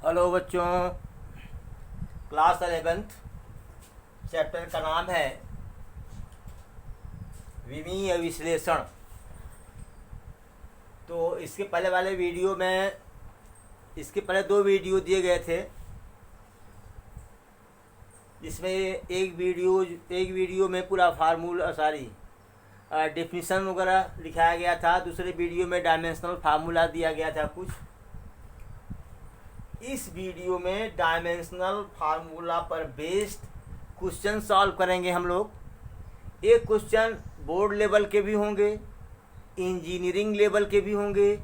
Hello बच्चों, class 11th chapter का नाम है विमीय विश्लेषण। तो इसके पहले वाले वीडियो में इसके पहले दो वीडियो दिए गए थे। इसमें एक वीडियो में पूरा फार्मूला डेफिनीशन वगैरह लिखाया गया था। दूसरे वीडियो में डायमेंशनल फार्मूला दिया गया था कुछ। इस वीडियो में डायमेंशनल फार्मूला पर बेस्ड क्वेश्चन सॉल्व करेंगे हम लोग। एक क्वेश्चन बोर्ड लेवल के भी होंगे, इंजीनियरिंग लेवल के भी होंगे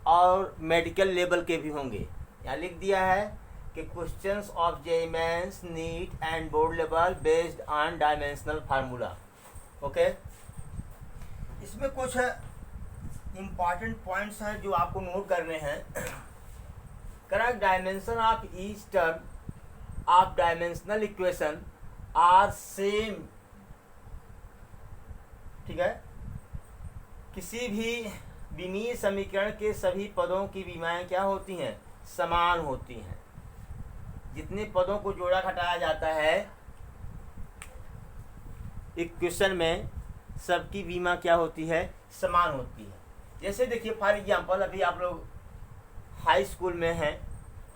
और मेडिकल लेवल के भी होंगे। यहाँ लिख दिया है कि questions of JEE Mains, NEET and board level based on dimensional formula. Okay, इसमें कुछ इम्पॉर्टेंट पॉइंट्स हैं जो आपको नोट करने हैं। Correct dimension of each term of dimensional equation are same. ठीक है, किसी भी विमीय समीकरण के सभी पदों की विमाएं क्या होती हैं? समान होती हैं। जितने पदों को जोड़ा घटाया जाता है इक्वेशन में, सबकी विमा क्या होती है? समान होती है। जैसे देखिए फॉर एग्जांपल, अभी आप लोग हाई स्कूल में हैं,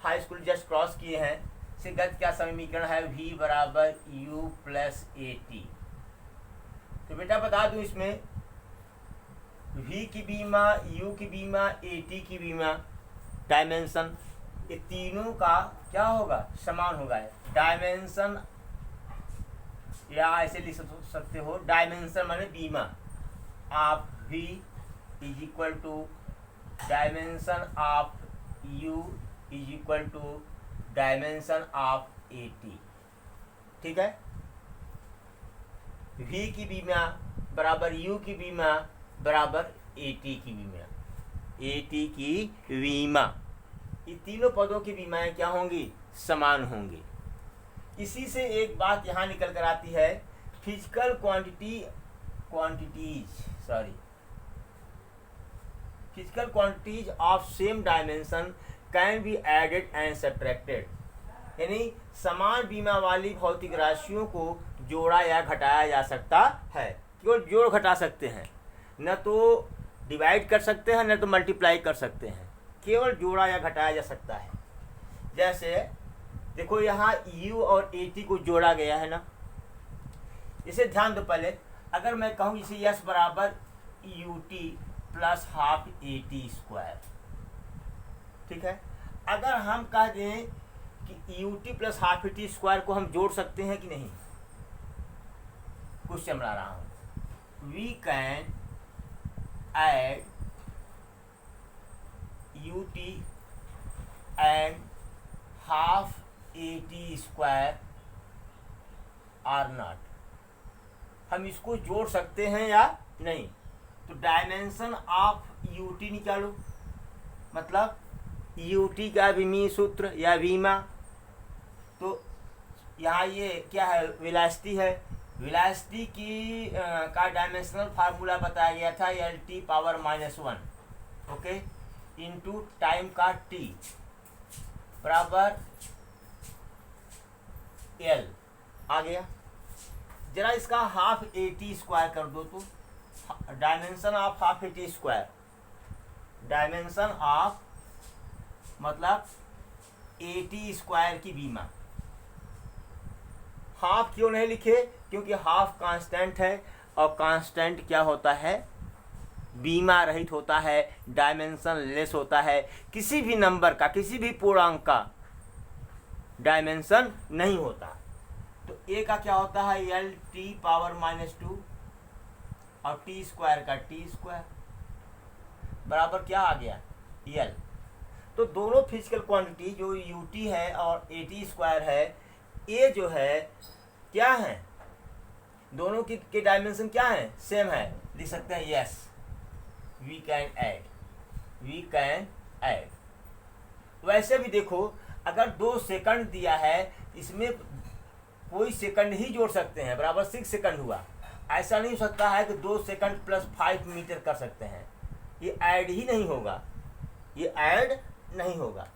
हाई स्कूल जस्ट क्रॉस किए हैं। से गत क्या समीकरण है? v बराबर u प्लस ए टी। तो बेटा बता दूं, इसमें v की बीमा, u की बीमा, ए टी की बीमा, डायमेंशन, ये तीनों का क्या होगा? समान होगा। डायमेंशन या ऐसे लिख सकते हो, डायमेंशन माने बीमा of v is equal to dimension of u is equal to dimension of A T. ठीक है, v की बीमा बराबर u की बीमा बराबर ए टी की बीमा, ए टी की बीमा। ये तीनों पदों की बीमाएं क्या होंगी? समान होंगी। इसी से एक बात यहाँ निकल कर आती है, physical quantities of same dimension can be added and subtracted. यानी समान बीमा वाली भौतिक राशियों को जोड़ा या घटाया जा सकता है। केवल जोड़ घटा सकते हैं, न तो डिवाइड कर सकते हैं, न तो मल्टीप्लाई कर सकते हैं। केवल जोड़ा या घटाया जा सकता है। जैसे देखो यहाँ u और ए टी को जोड़ा गया है ना, इसे ध्यान दो। पहले अगर मैं कहूँ इसे यस बराबर U T plus half A T square, ठीक है। अगर हम कह दें कि U T plus half A T square को हम जोड़ सकते हैं कि नहीं? क्वेश्चन बना रहा हूँ। We can add U T and half A T square or not. हम इसको जोड़ सकते हैं या नहीं? तो डायमेंशन ऑफ यू टी निकालो, मतलब यू टी का विमीय सूत्र या विमा। तो यहाँ ये क्या है? वेलोसिटी है। वेलोसिटी की का डायमेंशनल फार्मूला बताया गया था L T power -1, okay, into time का टी बराबर एल आ गया। जरा इसका हाफ ए टी स्क्वायर कर दो, तो dimension of half A T square, dimension of मतलब ए टी स्क्वायर की बीमा। हाफ क्यों नहीं लिखे? क्योंकि हाफ कांस्टेंट है और कांस्टेंट क्या होता है? बीमा रहित होता है, डायमेंशन लेस होता है। किसी भी नंबर का, किसी भी पूर्णांक का डायमेंशन नहीं होता। तो ए का क्या होता है? एल टी पावर -2 और टी स्क्वायर का टी स्क्वायर बराबर क्या आ गया? एल। तो दोनों फिजिकल क्वांटिटी जो यू टी है और ए टी स्क्वायर है, ये जो है क्या है? दोनों के डायमेंशन क्या है? सेम है। लिख सकते हैं यस, वी कैन ऐड। वैसे भी देखो, अगर 2 सेकंड दिया है, इसमें कोई सेकंड ही जोड़ सकते हैं, बराबर 6 सेकंड हुआ। ऐसा नहीं हो सकता है कि 2 सेकंड प्लस 5 मीटर कर सकते हैं। ये ऐड ही नहीं होगा, ये ऐड नहीं होगा।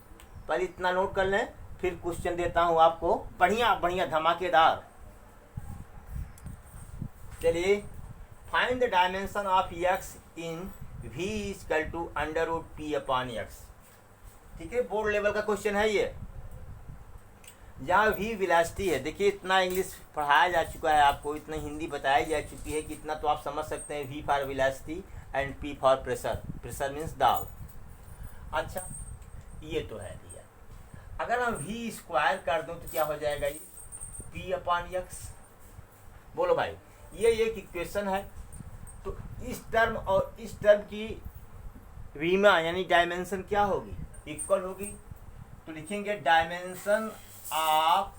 पहले इतना नोट कर लें, फिर क्वेश्चन देता हूँ आपको बढ़िया बढ़िया धमाकेदार। चलिए, find the dimension of x in v equal to under root P upon X. ठीक है, बोर्ड लेवल का क्वेश्चन है ये, जहाँ v वेलोसिटी है। देखिए इतना इंग्लिश पढ़ाया जा चुका है आपको, इतना हिंदी बताई जा चुकी है कि इतना तो आप समझ सकते हैं। v for velocity and p for pressure, pressure means दाब। अच्छा, ये तो है दिया। अगर हम v स्क्वायर कर दूं तो क्या हो जाएगा, ये p अपॉन एक्स। बोलो भाई, ये एक इक्वेशन है। तो इस टर्म और इस टर्म की वीमा यानी डायमेंशन क्या होगी, इक्वल होगी। तो लिखेंगे dimension of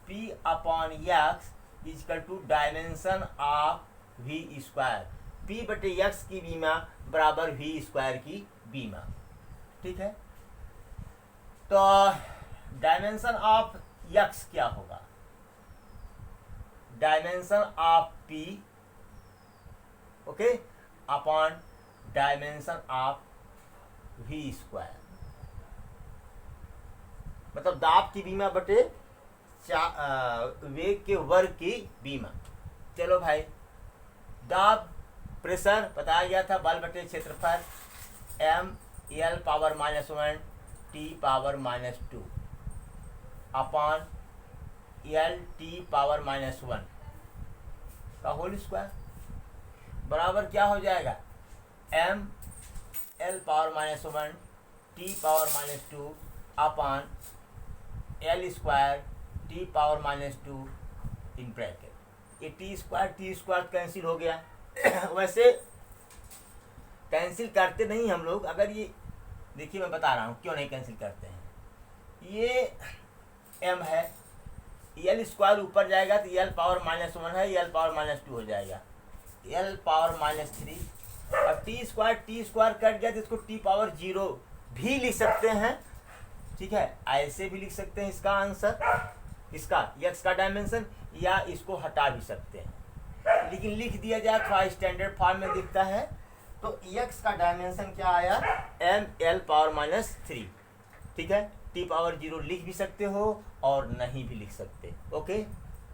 p upon X equal to dimension of v square. p बटे एक्स की बीमा बराबर v स्क्वायर की बीमा। ठीक है, तो डायमेंशन ऑफ x क्या होगा, dimension of p okay upon dimension of v square, मतलब दाब की बीमा बटे वेग के वर्ग की बीमा। चलो भाई, दाब प्रेशर बताया गया था, बल बटे क्षेत्रफल m l power -1 t power -2 upon l t power -1 का होल स्क्वायर बराबर क्या हो जाएगा, m l power -1 t power -2 upon l square t power -2 in bracket. ये t स्क्वायर कैंसिल हो गया। वैसे कैंसिल करते नहीं हम लोग, अगर ये देखिए मैं बता रहा हूँ क्यों नहीं कैंसिल करते हैं। ये m है, l स्क्वायर ऊपर जाएगा तो l पावर -1 है, l पावर -2 हो जाएगा, l पावर -3। और t स्क्वायर कट गया तो इसको t पावर 0 भी लिख सकते हैं। ठीक है, ऐसे भी लिख सकते हैं इसका आंसर, इसका x का डायमेंशन, या इसको हटा भी सकते हैं, लेकिन लिख दिया जाए थोड़ा स्टैंडर्ड फॉर्म में दिखता है। तो x का डायमेंशन क्या आया, m l पावर -3। ठीक है, t पावर 0 लिख भी सकते हो और नहीं भी लिख सकते। Okay,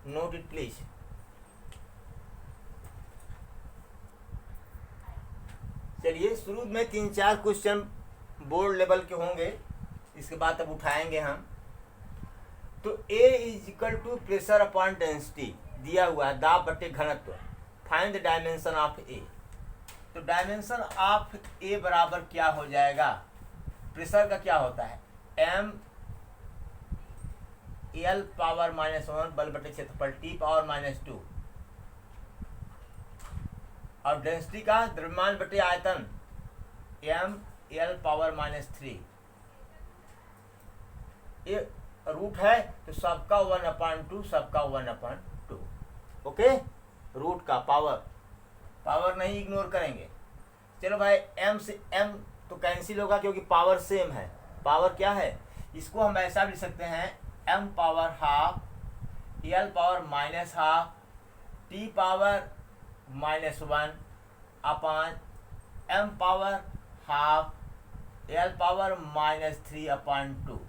note it please. चलिए, शुरू में 3-4 क्वेश्चन बोर्ड लेवल के होंगे, इसके बाद अब उठाएंगे हम। तो A is equal to pressure upon density दिया हुआ है, दाब बटे घनत्व। Find the dimension of A। तो डायमेंशन ऑफ A बराबर क्या हो जाएगा, प्रेशर का क्या होता है, m l पावर -1 बल बटे क्षेत्रफल t पावर -2 और डेंसिटी का द्रव्यमान बटे आयतन m l पावर -3। ये रूट है तो सबका 1/2, सबका 1/2। ओके, रूट का पावर नहीं इग्नोर करेंगे। चलो भाई, m से m तो कैंसिल होगा क्योंकि पावर सेम है। पावर क्या है, इसको हम ऐसा भी लिख सकते हैं, m power half l power -12 t power -1 upon m power half l power -3/2।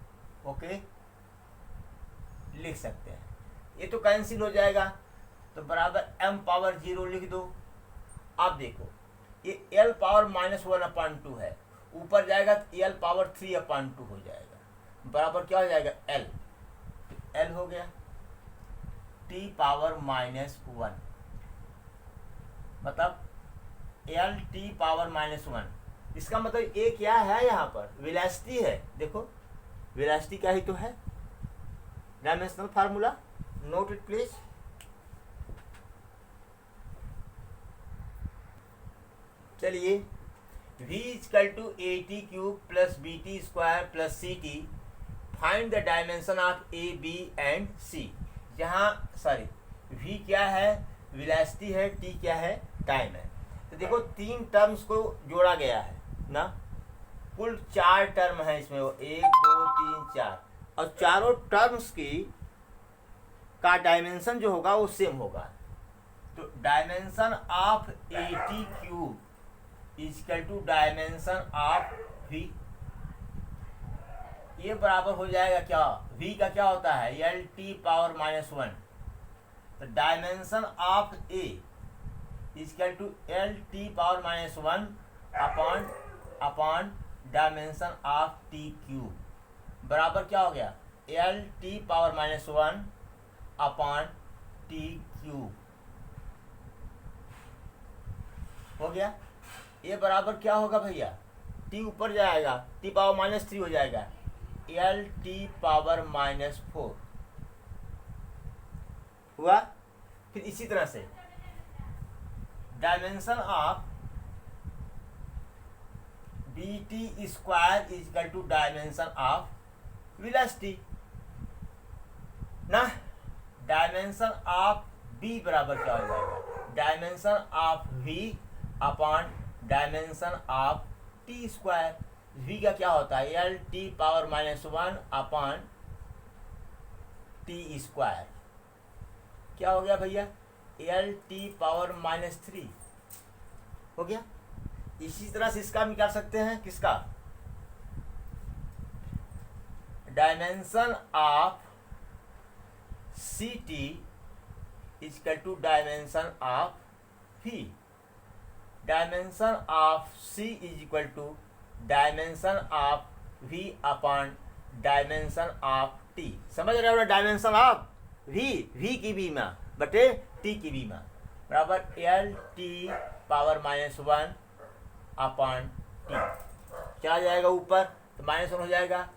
Okay, लिख सकते हैं। ये तो कैंसिल हो जाएगा, तो बराबर m पावर 0 लिख दो। अब देखो, ये l पावर -1/2 है, ऊपर जाएगा तो l पावर 3/2 हो जाएगा, बराबर क्या हो जाएगा, l। तो l हो गया t पावर -1, मतलब l t पावर -1। इसका मतलब a क्या है, यहाँ पर वेलोसिटी है। देखो, वेलोसिटी का ही तो है dimensional formula, note it please. चलिए, v equal to AT³ plus BT square plus CT। Find the dimension of A, B and C। जहाँ v क्या है, वेलोसिटी है, t क्या है, टाइम है। तो देखो 3 टर्म्स को जोड़ा गया है ना, कुल 4 टर्म है इसमें, 1 2 3 4, और चारों टर्म्स की का डायमेंशन जो होगा वो सेम होगा। तो dimension of AT³ equal to dimension of v। ये बराबर हो जाएगा क्या, v का क्या होता है L t⁻⁻1। तो dimension of a equal to L t⁻⁻1 upon dimension of t cube बराबर क्या हो गया L t⁻⁻1 upon t cube हो गया। ये बराबर क्या होगा भैया, t ऊपर जाएगा t⁻³ हो जाएगा L t⁻⁻4 हुआ। फिर इसी तरह से dimension of bt square equal to dimension of velocity ना। डायमेंशन ऑफ b बराबर क्या हो जाएगा, dimension of v upon dimension of t square. v का क्या होता है L t⁻⁻1 upon t square. क्या हो गया भैया L t⁻³ हो गया। इसी तरह से इसका हम निकाल सकते हैं, किसका, dimension of ct equal to dimension of v। Dimension of c is equal to dimension of v upon dimension of t। समझ रहे हो, डायमेंशन ऑफ v की बीमा बटे t की बीमा बराबर L t⁻⁻1 अपॉन t। क्या जाएगा ऊपर, तो -1 हो जाएगा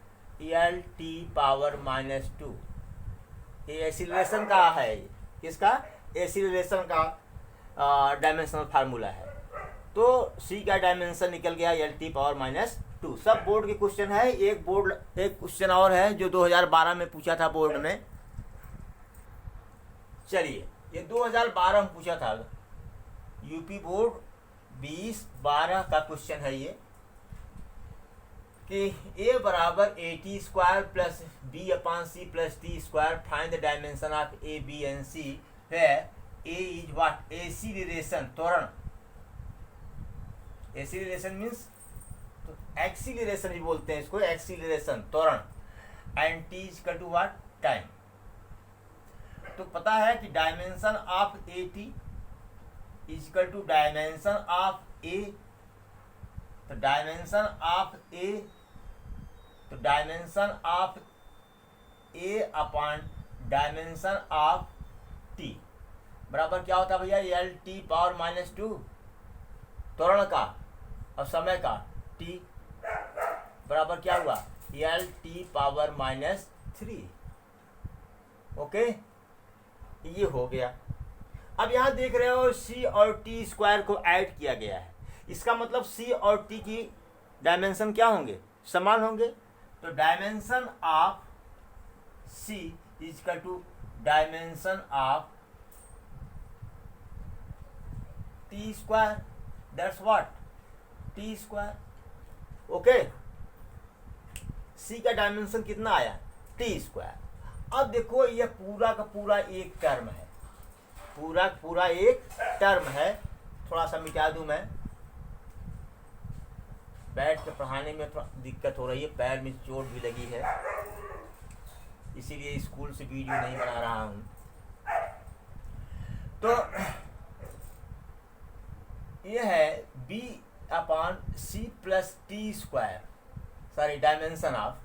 L t⁻⁻2। ये एक्सीलरेशन का है, किसका, एक्सीलरेशन का डायमेंशनल फार्मूला है। तो c का डायमेंशन निकल गया L t⁻⁻2। सब बोर्ड के क्वेश्चन है। एक क्वेश्चन और है जो 2012 में पूछा था बोर्ड ने। चलिए, ये 2012 में पूछा था, यूपी बोर्ड 2012 का क्वेश्चन है ये, कि a बराबर at² plus b/c plus t² find the dimension of a b and c where a is what, acceleration, त्वरण। एक्सीलरेशन मीन्स तो एक्सीलरेशन ही बोलते हैं इसको, एक्सीलरेशन त्वरण, and t equal to what, time. तो पता है कि dimension of at equal to dimension of a। तो dimension of a upon dimension of t बराबर क्या होता है भैया L t⁻⁻2 त्वरण का और समय का, t बराबर क्या हुआ L t⁻⁻3। ओके, ये हो गया। अब यहाँ देख रहे हो c और t स्क्वायर को ऐड किया गया है, इसका मतलब c और t की डायमेंशन क्या होंगे, समान होंगे। तो dimension of c equal to dimension of t square, that's what, t square. Okay, c का डायमेंशन कितना आया, t स्क्वायर। अब देखो ये पूरा का पूरा एक टर्म है, पूरा एक टर्म है। थोड़ा सा मिटा दूं, मैं बैठ के पढ़ाने में थोड़ा दिक्कत हो रही है, पैर में चोट भी लगी है, इसीलिए स्कूल से वीडियो नहीं बना रहा हूँ। तो ये है b/c plus t square, sorry dimension of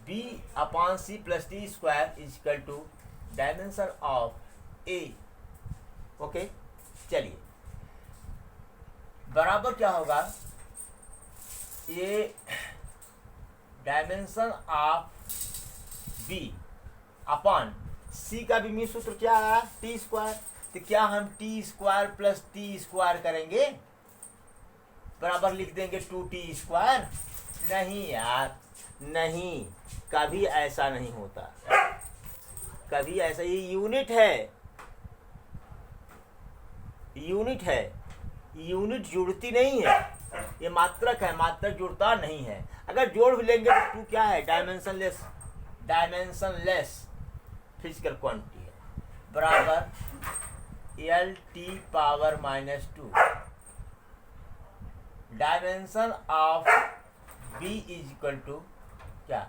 b/c plus t square equal to dimension of a। Okay, चलिए बराबर क्या होगा, ये dimension of b upon c का भी मीन सूत्र क्या है, t स्क्वायर। तो क्या हम t square plus t square करेंगे, बराबर लिख देंगे 2t स्क्वायर? नहीं यार, नहीं, कभी ऐसा नहीं होता, कभी ऐसा। ये यूनिट है, यूनिट जुड़ती नहीं है, ये मात्रक है, मात्रक जुड़ता नहीं है। अगर जोड़ भी लेंगे तो टू क्या है, डायमेंशनलेस फिजिकल क्वांटिटी है, बराबर L t⁻⁻2 dimension of b is equal to क्या,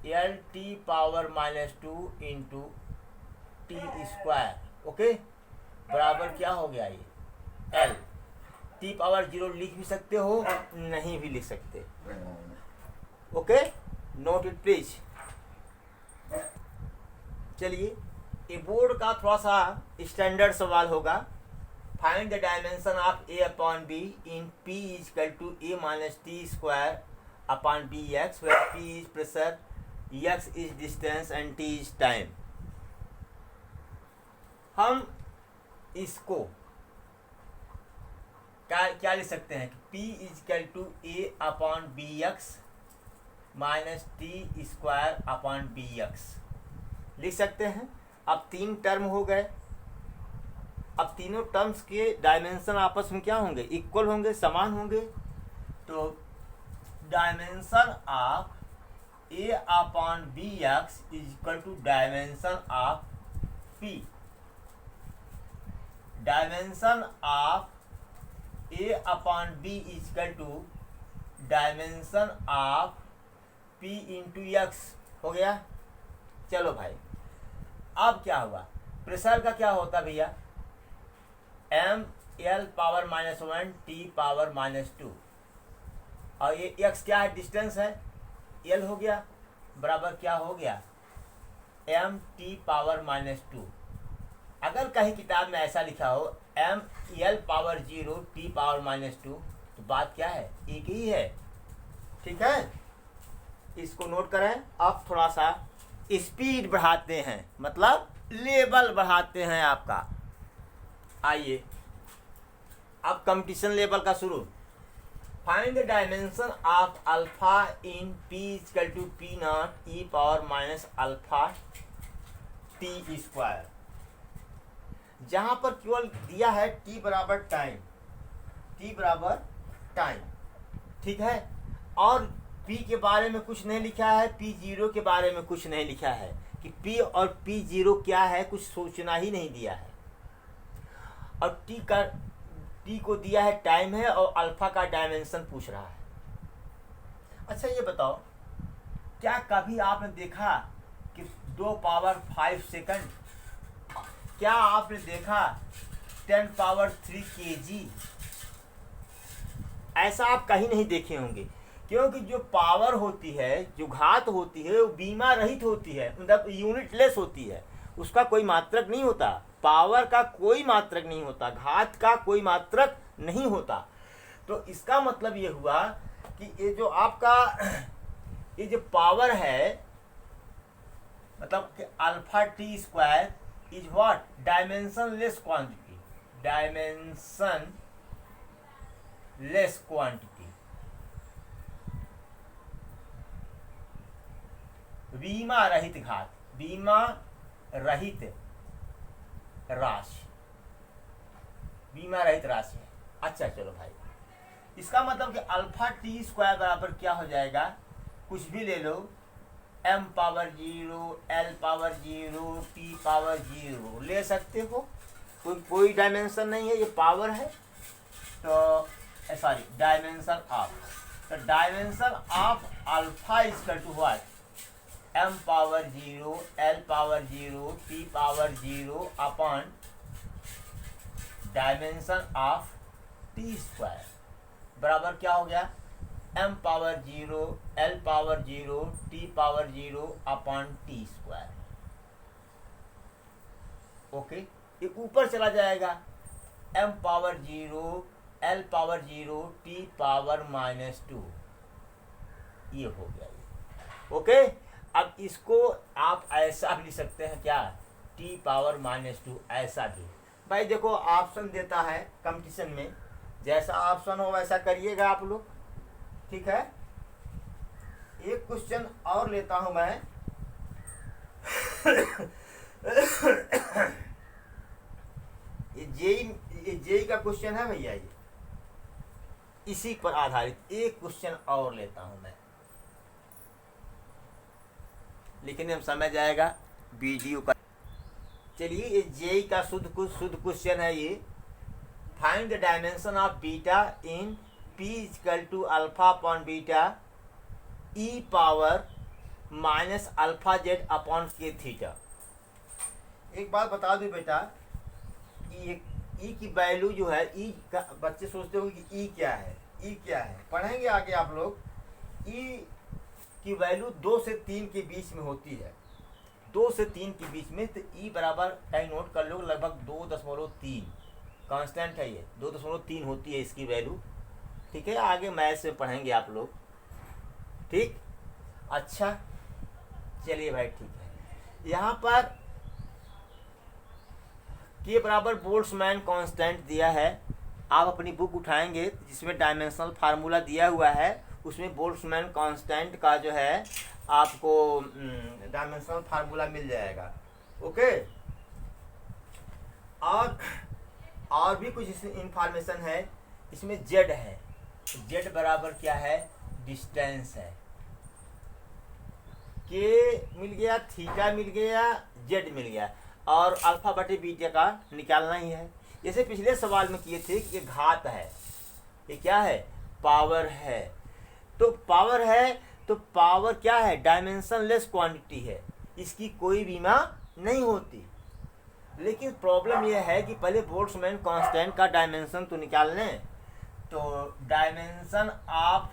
L T power minus 2 into T square, okay, बराबर क्या हो गया ये, एल टी पावर 0 लिख भी सकते हो, नहीं भी लिख सकते, ओके, नोट इट प्लीज। चलिए, ये बोर्ड का थोड़ा सा स्टैंडर्ड सवाल होगा। Find the dimension of A upon B in P is equal to A minus T square upon B X, where P is pressure, X is distance and T is time. हम इसको क्या लिख सकते हैं कि P is equal to A upon B X minus T square upon B X लिख सकते हैं। अब 3 टर्म हो गए। अब तीनों टर्म्स के डायमेंशन आपस में क्या होंगे, इक्वल होंगे, समान होंगे। तो dimension of A upon B X is equal to dimension of P. Dimension of A upon B is equal to dimension of P into X हो गया। चलो भाई, अब क्या हुआ, प्रेशर का क्या होता भैया, M L power minus 1 T power minus 2, और ये एक्स क्या है, डिस्टेंस है, एल हो गया, बराबर क्या हो गया, एम टी पावर माइनस 2। अगर कहीं किताब में ऐसा लिखा हो M L power 0 T power minus 2, तो बात क्या है, एक ही है, ठीक है। इसको नोट करें। अब थोड़ा सा स्पीड बढ़ाते हैं, मतलब लेवल बढ़ाते हैं आपका। आइए, अब कंपटीशन लेवल का शुरू। Find the dimension of alpha in P equal to P not e power minus alpha T square. जहां पर केवल दिया है टी बराबर टाइम, टी बराबर टाइम, ठीक है, और पी के बारे में कुछ नहीं लिखा है, पी जीरो के बारे में कुछ नहीं लिखा है कि पी और पी जीरो क्या है, कुछ सोचना ही नहीं दिया है। और टी को दिया है टाइम है, और अल्फा का डायमेंशन पूछ रहा है। अच्छा ये बताओ, क्या कभी आपने देखा कि 2 पावर 5 सेकंड, क्या आपने देखा 10 पावर 3 kg? ऐसा आप कहीं नहीं देखे होंगे, क्योंकि जो पावर होती है, जो घात होती है, वो बीमा रहित होती है, मतलब यूनिटलेस होती है, उसका कोई मात्रक नहीं होता। पावर का कोई मात्रक नहीं होता, घात का कोई मात्रक नहीं होता। तो इसका मतलब ये हुआ कि ये जो आपका ये जो पावर है, मतलब कि alpha T square is what, dimension less quantity, dimension less quantity, बीमा रहित घात, बीमा रहित राशि, बीमा रहित राशि है। अच्छा चलो भाई, इसका मतलब कि अल्फा टी स्क्वायर बराबर क्या हो जाएगा, कुछ भी ले लो, M power 0 L power 0 T power 0 ले सकते हो, कोई डायमेंशन नहीं है, ये पावर है। तो सॉरी, डायमेंशन ऑफ, तो dimension of alpha is equal to what, M power 0 L power 0 T power 0 upon dimension of T square बराबर क्या हो गया, M power 0 L power 0 T power 0 upon T square. Okay, ये ऊपर चला जाएगा, M power 0 L power 0 T power -2, ये हो गया ये। ओके, अब इसको आप ऐसा भी लिख सकते हैं, क्या, टी पावर -2, ऐसा भी। भाई देखो, ऑप्शन देता है कंपटीशन में, जैसा ऑप्शन हो वैसा करिएगा आप लोग, ठीक है। एक क्वेश्चन और लेता हूं मैं ये जेई का क्वेश्चन है भैया, ये इसी पर आधारित एक क्वेश्चन और लेता हूं मैं, लेकिन हम समझ जाएगा वीडियो का। चलिए, ये जेई का शुद्ध क्वेश्चन है ये। Find the dimension of beta in P equal to alpha upon beta e power minus alpha Z upon K theta. एक बात बता दूं बेटा, ई की वैल्यू जो है, ई का बच्चे सोचते हो कि ई क्या है, ई क्या है, पढ़ेंगे आगे आप लोग। ई की वैल्यू 2 से 3 के बीच में होती है, 2 से 3 के बीच में। तो ई बराबर कहीं नोट कर लो, लगभग 2.3 कांस्टेंट है ये, 2.3 होती है इसकी वैल्यू। ठीक है, आगे मैथ्स में पढ़ेंगे आप लोग। ठीक, अच्छा चलिए भाई, ठीक है। यहाँ पर के बराबर बोल्ट्जमैन कांस्टेंट दिया है। आप अपनी बुक उठाएंगे जिसमें डायमेंशनल फार्मूला दिया हुआ है, उसमें बोल्ट्जमैन कांस्टेंट का जो है आपको डायमेंशनल फार्मूला मिल जाएगा। ओके, और भी कुछ इंफॉर्मेशन है इसमें। जेड है, जेड बराबर क्या है, डिस्टेंस है। के मिल गया, थीटा मिल गया, जेड मिल गया, और अल्फा बटे बीटा का निकालना ही है। जैसे पिछले सवाल में किए थे कि ये घात है, ये क्या है, पावर है। तो पावर है, तो पावर क्या है, डायमेंशन लेस क्वांटिटी है, इसकी कोई बीमा नहीं होती। लेकिन प्रॉब्लम यह है कि पहले बोल्ट्जमैन कांस्टेंट का डायमेंशन तो निकाल लें। तो डायमेंशन ऑफ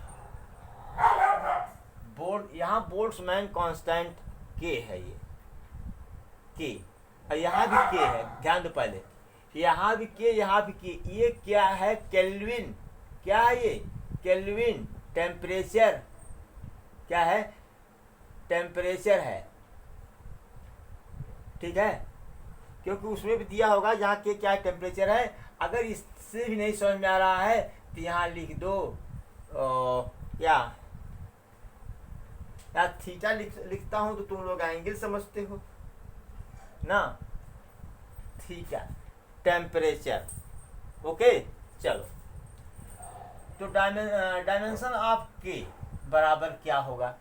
यहाँ बोल्ट्जमैन कांस्टेंट के है, ये के, और यहाँ भी के है, ध्यान दो पहले, यहाँ भी के, यहाँ भी के। ये क्या है, केल्विन, क्या है ये, केल्विन टेम्परेचर, क्या है, टेम्परेचर है। ठीक है, क्योंकि उसमें भी दिया होगा जहाँ के क्या टेम्परेचर है। अगर इससे भी नहीं समझ में आ रहा है तो यहाँ लिख दो या थीटा लिखता हूँ तो तुम लोग एंगल समझते हो ना, थीटा टेम्परेचर। ओके, चलो, तो डायमेंशन ऑफ के बराबर क्या होगा,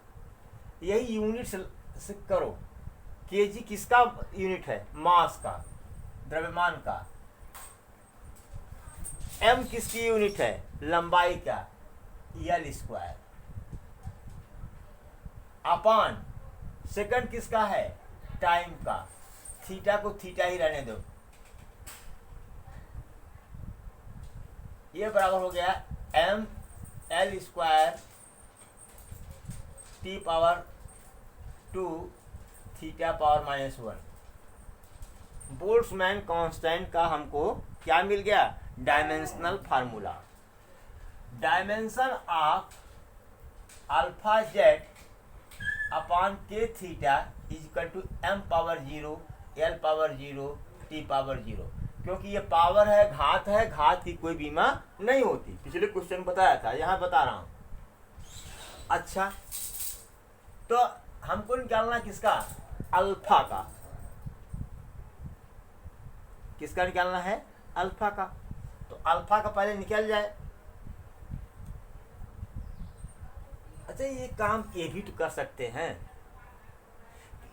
यही यूनिट से करो। केजी किसका यूनिट है, मास का, द्रव्यमान का। एम किसकी यूनिट है, लंबाई का, एल स्क्वायर। अपान सेकंड किसका है, टाइम का। थीटा को थीटा ही रहने दो। ये बराबर हो गया M L square T power 2 theta power -1। Boltzmann constant का हमको क्या मिल गया, dimensional formula. Dimension of alpha Z upon K theta equal to M power 0 L power 0 T power 0। क्योंकि ये पावर है, घात है, घात की कोई बीमा नहीं होती। पिछले क्वेश्चन बताया था, यहाँ बता रहा हूँ। अच्छा, तो हमको निकालना किसका, अल्फा का। किसका निकालना है, अल्फा का। तो अल्फा का पहले निकल जाए। अच्छा, ये काम ये भी तो कर सकते हैं,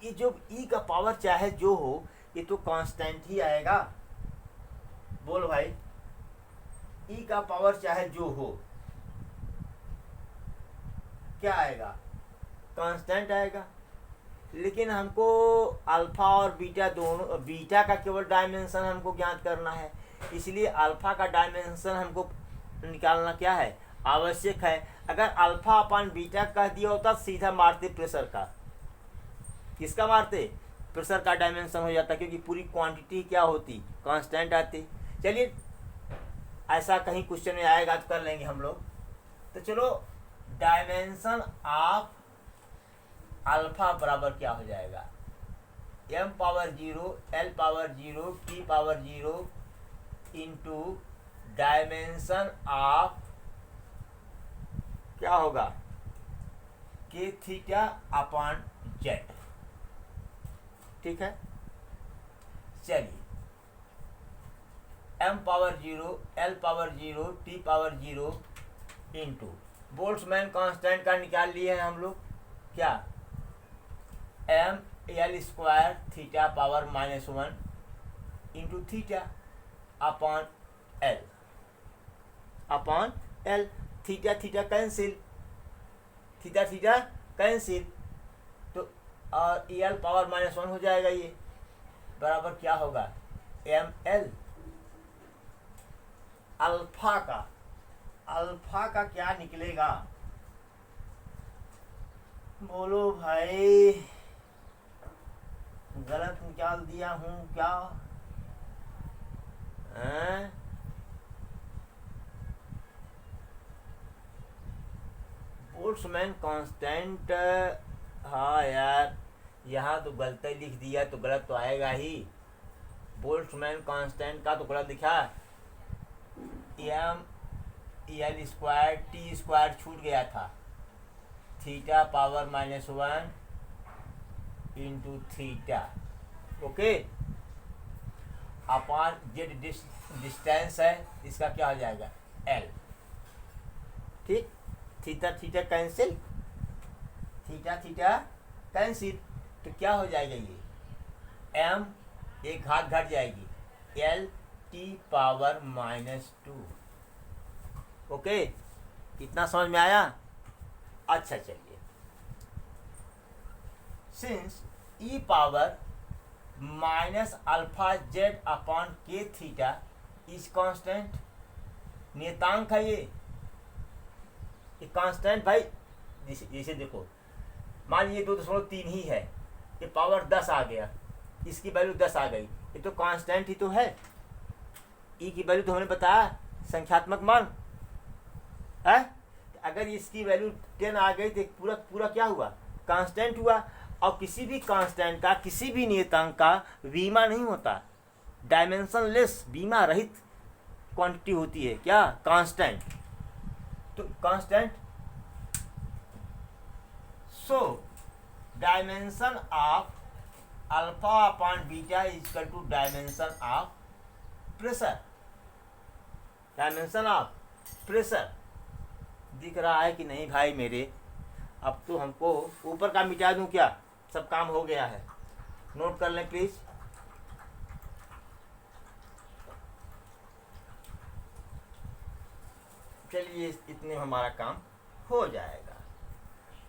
ये जो ई का पावर चाहे जो हो, ये तो कांस्टेंट ही आएगा। बोल भाई, ई का पावर चाहे जो हो, क्या आएगा, कांस्टेंट आएगा। लेकिन हमको अल्फा और बीटा दोनों, बीटा का केवल डायमेंशन हमको ज्ञात करना है, इसलिए अल्फा का डायमेंशन हमको निकालना क्या है, आवश्यक है। अगर अल्फा अपन बीटा कह दिया होता सीधा मारते प्रेशर का। किसका मारते, प्रेशर का डायमेंशन हो जाता, क्योंकि पूरी क्वांटिटी क्या होती, कांस्टेंट आती। चलिए, ऐसा कहीं क्वेश्चन में आएगा तो कर लेंगे हम लोग। तो चलो, डायमेंशन ऑफ अल्फा बराबर क्या हो जाएगा, M power 0 L power 0 T power 0 into dimension of क्या होगा, के थीटा अपॉन जेड। ठीक है, चलिए, M power 0 L power 0 T power 0 into Boltzmann constant का निकाल लिए हैं हम लोग, क्या, M L square theta power -1 into theta upon L. Theta theta cancel, theta theta cancel, तो और एल पावर -1 हो जाएगा, ये बराबर क्या होगा एम एल। अल्फा का क्या निकलेगा, बोलो भाई, गलत निकाल दिया हूं क्या? बोल्ट्जमैन कांस्टेंट, हाँ यार यहाँ तो गलत ही लिख दिया, तो गलत तो आएगा ही। बोल्ट्जमैन कांस्टेंट का तो गलत लिखा, M L square T square छूट गया था, theta power -1 into theta, okay, upon Z distance है, इसका क्या हो जाएगा एल, ठीक, theta theta cancel, theta theta cancel, तो क्या हो जाएगा ये एम, एक घात घट जाएगी, एल टी पावर -2, ओके, इतना समझ में आया? अच्छा चलिए, सिंस ई पावर -α z के थीटा इज कांस्टेंट, नियतांक है ये कांस्टेंट भाई, जैसे देखो मान लीजिए 2.3 ही है, ये पावर 10 आ गया, इसकी वैल्यू 10 आ गई, ये तो कांस्टेंट ही तो है। ई की वैल्यू तो हमने बताया संख्यात्मक मान है, अगर इसकी वैल्यू 10 आ गई तो पूरा पूरा क्या हुआ कांस्टेंट हुआ। और किसी भी कांस्टेंट का, किसी भी नियतांक का बीमा नहीं होता, डायमेंशनलेस बीमा रहित क्वांटिटी होती है क्या कांस्टेंट, तो constant, so dimension of alpha upon beta is equal to dimension of pressure, dimension of pressure. दिख रहा है कि नहीं भाई मेरे? अब तो हमको ऊपर का मिटा दूं क्या? सब काम हो गया है, नोट कर लें प्लीज। चलिए इतने हमारा काम हो जाएगा।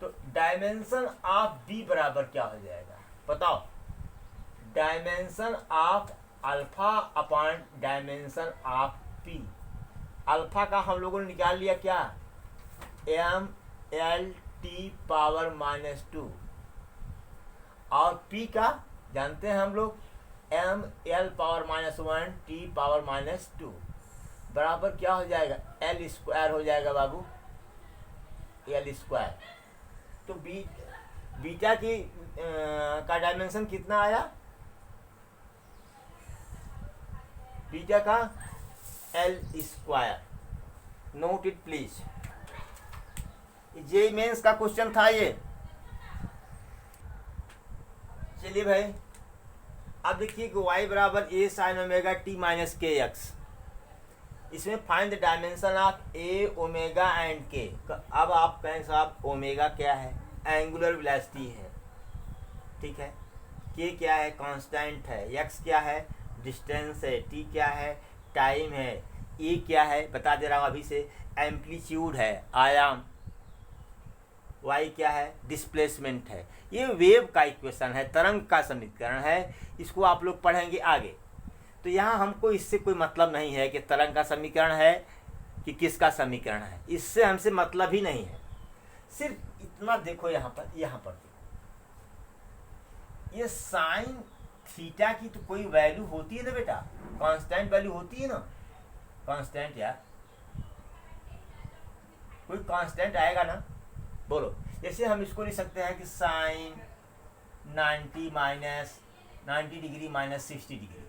तो डायमेंशन ऑफ बी बराबर क्या हो जाएगा बताओ? Dimension of alpha upon dimension of P. Alpha का हम लोगों ने निकाल लिया क्या, एम एल टी पावर -2, और पी का जानते हैं हम लोग M L power -1 T power -2 बराबर क्या हो जाएगा, एल स्क्वायर हो जाएगा बाबू, एल स्क्वायर। तो बीटा की का डायमेंशन कितना आया, बीटा का L square. Note it please, JEE Mains का क्वेश्चन था ये। चलिए भाई अब देखिए कि y बराबर a sin omega T minus के एक्स, इसमें find the dimension of A omega and के। अब आप कहें साहब ओमेगा क्या है, एंगुलर वेलोसिटी है, ठीक है, के क्या है, कांस्टेंट है, एक्स क्या है, डिस्टेंस है, टी क्या है, टाइम है, ए क्या है बता दे रहा हूँ अभी से, एम्पलीट्यूड है, आयाम, वाई क्या है, डिस्प्लेसमेंट है। ये वेव का इक्वेशन है, तरंग का समीकरण है, इसको आप लोग पढ़ेंगे आगे। तो यहाँ हमको इससे कोई मतलब नहीं है कि तरंग का समीकरण है कि किसका समीकरण है, इससे हमसे मतलब ही नहीं है। सिर्फ इतना देखो यहाँ पर देखो, ये साइन थीटा की तो कोई वैल्यू होती है ना बेटा, कांस्टेंट वैल्यू होती है ना, कांस्टेंट यार, कोई कांस्टेंट आएगा ना, बोलो। जैसे हम इसको लिख सकते हैं कि साइन 90 डिग्री माइनस 60 डिग्री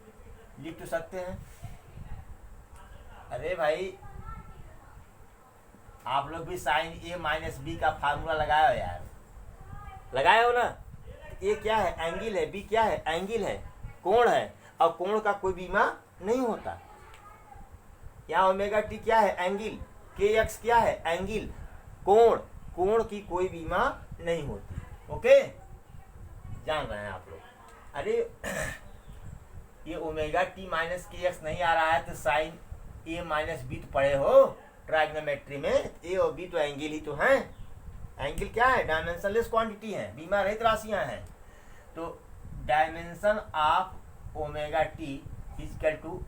लिख तो सकते हैं। अरे भाई आप लोग भी साइन ए माइनस बी का फार्मूला लगाए हो यार, लगाए हो ना। ए क्या है, एंगल है, बी क्या है, एंगल है, कोण है, और कोण का कोई बीमा नहीं होता। यहाँ ओमेगा टी क्या है, एंगल, के एक्स क्या है, एंगल, कोण, कोण की कोई बीमा नहीं होती। ओके, जान रहे हैं आप लोग। अरे ये ओमेगा टी माइनस के एक्स नहीं आ रहा है तो साइन ए माइनस बी तो पढ़े हो, ट्राइग्नोमेट्री में ए और बी तो एंगल ही तो हैं। एंगल क्या है? डायमेंशनलेस क्वांटिटी है, बीमा रहित राशियां हैं। तो dimension of omega T is equal to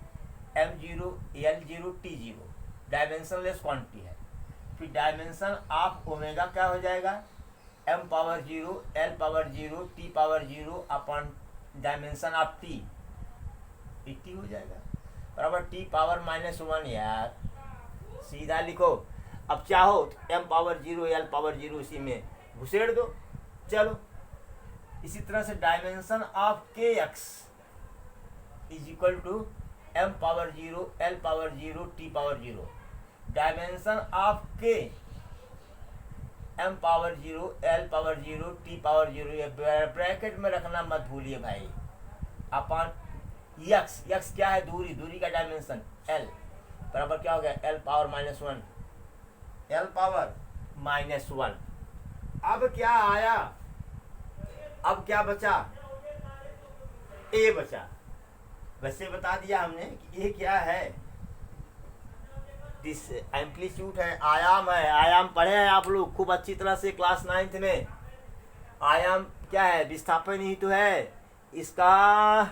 m0 l0 t0 dimensionless quantity है। फिर डायमेंशन ऑफ ओमेगा क्या हो जाएगा? m power 0 l power 0 t power 0 upon dimension of t हो जाएगा बराबर t पावर -1। यार सीधा लिखो। अब चाहो तो m पावर 0 l पावर 0 इसी में घुसेड़ दो। चलो इसी तरह से dimension of kx is equal to m power 0 l power 0 t power 0 dimension of k m power 0 l power 0 t power 0 ये ब्रैकेट में रखना मत भूलिए भाई। अपॉन यक्स, यक्स क्या है? दूरी, दूरी का डायमेंशन l बराबर क्या हो गया? l power -1, l power -1। अब क्या आया? अब क्या बचा? a बचा। वैसे बता दिया हमने कि ये क्या है? दिस एम्पलीट्यूड है, आयाम है। आयाम पढ़े हैं आप लोग खूब अच्छी तरह से क्लास 9th में। आयाम क्या है? विस्थापन ही तो है। इसका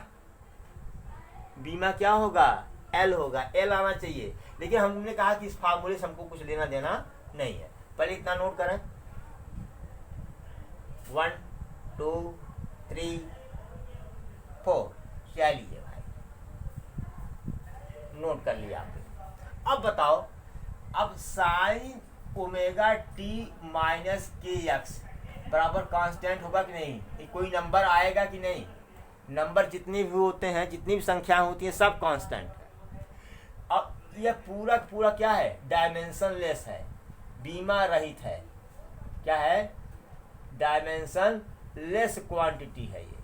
बीमा क्या होगा? एल होगा, एल आना चाहिए। लेकिन हमने कहा कि इस फार्मूले से हमको कुछ लेना देना नहीं है। पहले इतना नोट करें, 1 2 3 4 चलिए भाई नोट कर लिया आपने। अब बताओ, अब साइन ओमेगा टी माइनस के एक्स बराबर कांस्टेंट होगा कि नहीं? कोई नंबर आएगा कि नहीं? नंबर जितने भी होते हैं, जितनी भी संख्या होती है, सब कांस्टेंट है। अब यह पूरा पूरा क्या है? डायमेंशन लेस है, बीमा रहित है। क्या है? डायमेंशन लेस क्वांटिटी है ये।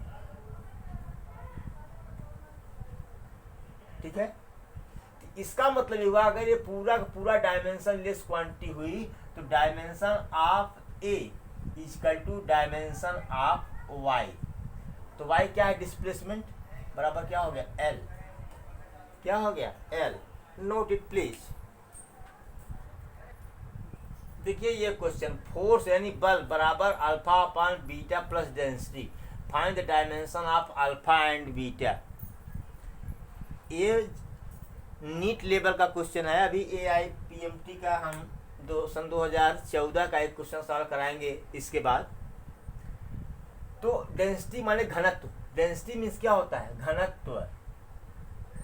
ठीक है, इसका मतलब ये हुआ अगर ये पूरा पूरा डायमेंशन लेस क्वांटिटी हुई तो dimension of a is equal to dimension of Y. तो वाई क्या है? डिस्प्लेसमेंट बराबर क्या हो गया? एल। क्या हो गया? एल। Note it please. देखिए ये क्वेश्चन, फोर्स यानी बल बराबर alpha upon beta plus density, find the dimension of alpha and beta. ये नीट लेवल का क्वेश्चन है। अभी AIPMT का हम सन 2014 का एक क्वेश्चन सॉल्व कराएंगे इसके बाद। तो डेंसिटी माने घनत्व। डेंसिटी मीन्स क्या होता है? घनत्व।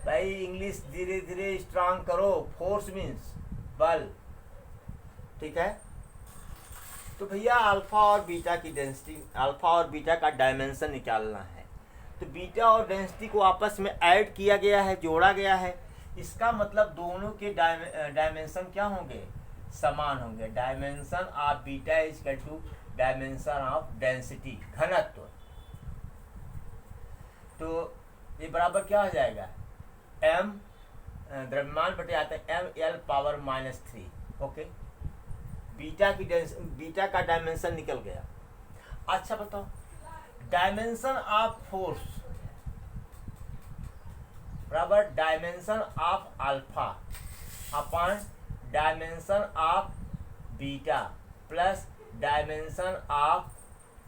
भाई इंग्लिश धीरे धीरे स्ट्रांग करो। फोर्स मीन्स बल। ठीक है, तो भैया अल्फा और बीटा की डेंसिटी, अल्फा और बीटा का डायमेंशन निकालना है। तो बीटा और डेंसिटी को आपस में ऐड किया गया है, जोड़ा गया है। इसका मतलब दोनों के डायमेंशन क्या होंगे? समान होंगे। Dimension of beta is equal to dimension of density, घनत्व। तो ये बराबर क्या हो जाएगा? m द्रव्यमान बटे आता है ml पावर -3। ओके, बीटा का डायमेंशन निकल गया। अच्छा बताओ, डायमेंशन ऑफ फोर्स बराबर dimension of alpha upon dimension of beta plus dimension of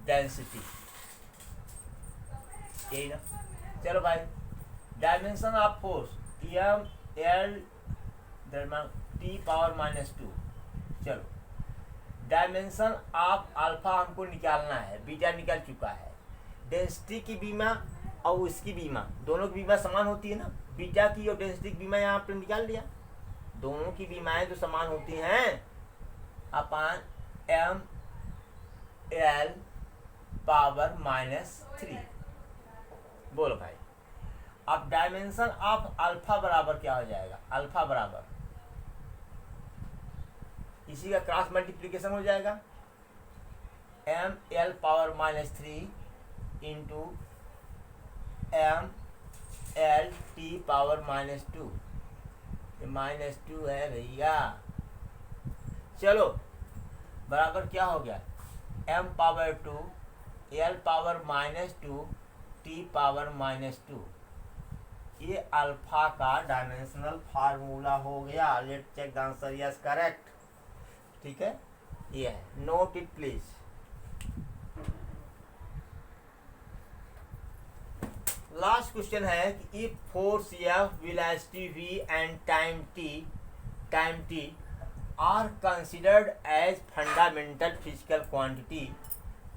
density. यही ना? चलो भाई, dimension of force M L T power -2। चलो, डायमेंशन ऑफ अल्फा हमको निकालना है, बीटा निकल चुका है। डेंसिटी की बीमा और उसकी बीमा, दोनों की बीमा समान होती है ना? बीटा की और डेंसिटी की बीमा यहाँ पर निकाल लिया। दोनों की बीमाएं तो समान होती हैं अपॉन एम एल पावर -3। बोलो भाई, अब डायमेंशन ऑफ अल्फा बराबर क्या हो जाएगा? अल्फा बराबर इसी का क्रॉस मल्टीप्लीकेशन हो जाएगा, M L power -3 into M L T power -2। -2 है भैया। चलो बराबर क्या हो गया? m power 2 l power -2 t power -2। ये अल्फा का डायमेंशनल फार्मूला हो गया। Let check the answer, yes correct. ठीक है, ये है, note it please. Last question है कि if force F, velocity v and time t are considered as fundamental physical quantity,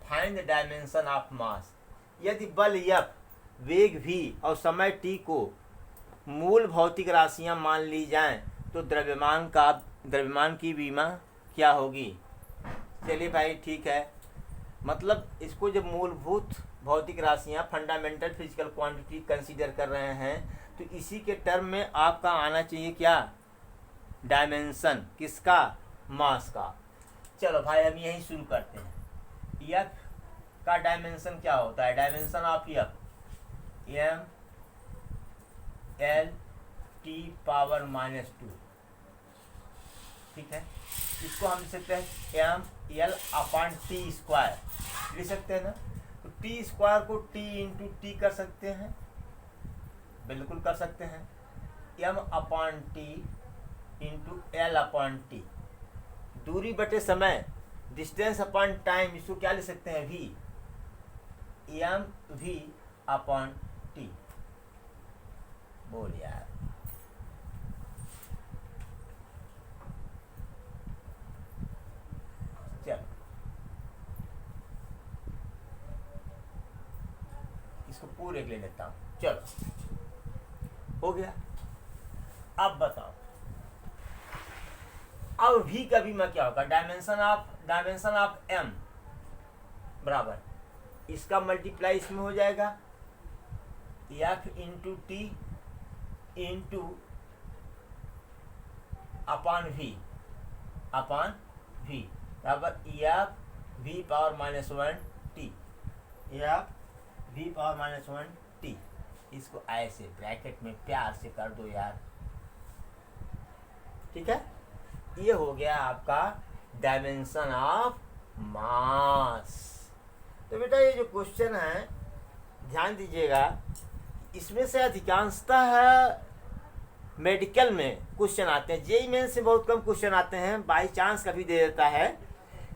find the dimension of mass. यदि बल F, वेग v और समय t को मूल भौतिक राशियां मान ली जाएं तो द्रव्यमान की विमा क्या होगी। चलिए भाई ठीक है, मतलब इसको जब मूलभूत भौतिक राशियां फंडामेंटल फिजिकल क्वांटिटी कंसीडर कर रहे हैं तो इसी के टर्म में आपका आना चाहिए क्या, डायमेंशन किसका, मास का। चलो भाई हम यही शुरू करते हैं। एफ का डायमेंशन क्या होता है, dimension of F m l t power -2। ठीक है, इसको हम लिख सकते हैं m l upon T square, लिख सकते हैं ना। तो टी स्क्वायर को t इंटू टी कर सकते हैं, बिल्कुल कर सकते हैं। m upon T into l upon T, दूरी बटे समय, डिस्टेंस अपॉन टाइम, इसको क्या लिख सकते हैं, v, m v upon T. बोल यार, चलो इसको पूरे ले लेता हूं। चलो हो गया। अब बताओ, अब v का बीमा क्या होगा, डायमेंशन ऑफ m बराबर इसका मल्टीप्लाई इसमें हो जाएगा f into T into upon v बराबर F v power -1 T, F v power -1 T. इसको ऐसे ब्रैकेट में प्यार से कर दो यार। ठीक है, ये हो गया आपका डायमेंशन ऑफ मास। तो बेटा ये जो क्वेश्चन है ध्यान दीजिएगा, इसमें से अधिकांशतः मेडिकल में क्वेश्चन आते हैं। जेईई मेन से बहुत कम क्वेश्चन आते हैं, बाई चांस कभी दे देता है,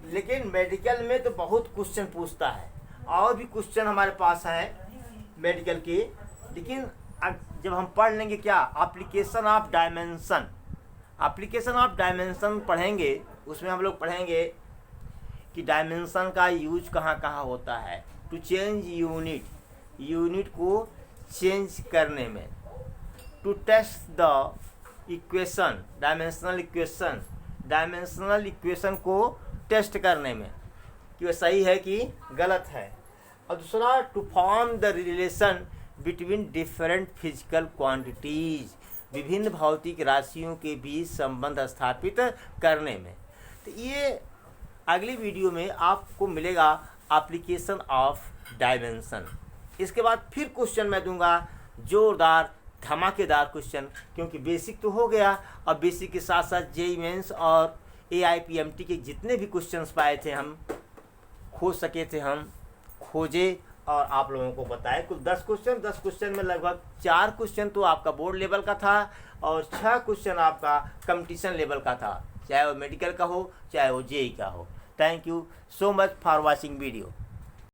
लेकिन मेडिकल में तो बहुत क्वेश्चन पूछता है। और भी क्वेश्चन हमारे पास है मेडिकल के, लेकिन जब हम पढ़ लेंगे क्या, एप्लीकेशन ऑफ डायमेंशन पढ़ेंगे, उसमें हम लोग पढ़ेंगे कि डायमेंशन का यूज कहाँ कहाँ होता है। टू चेंज यूनिट को चेंज करने में, to test the equation, dimensional equation को टेस्ट करने में कि वह सही है कि गलत है। और दूसरा, to form the relation between different physical quantities, विभिन्न भौतिक राशियों के बीच संबंध स्थापित करने में। तो ये अगली वीडियो में आपको मिलेगा एप्लीकेशन ऑफ डायमेंशन। इसके बाद फिर क्वेश्चन मैं दूंगा, जोरदार धमाकेदार क्वेश्चन, क्योंकि बेसिक तो हो गया, और बेसिक के साथ साथ जेईई मेंस और AIPMT के जितने भी क्वेश्चंस पाए थे हम खोजे और आप लोगों को बताए। कुल 10 क्वेश्चन में लगभग 4 क्वेश्चन तो आपका बोर्ड लेवल का था और 6 क्वेश्चन आपका कंपटीशन लेवल का था, चाहे वो मेडिकल का हो चाहे वो जेईई का हो। Thank you so much for watching video.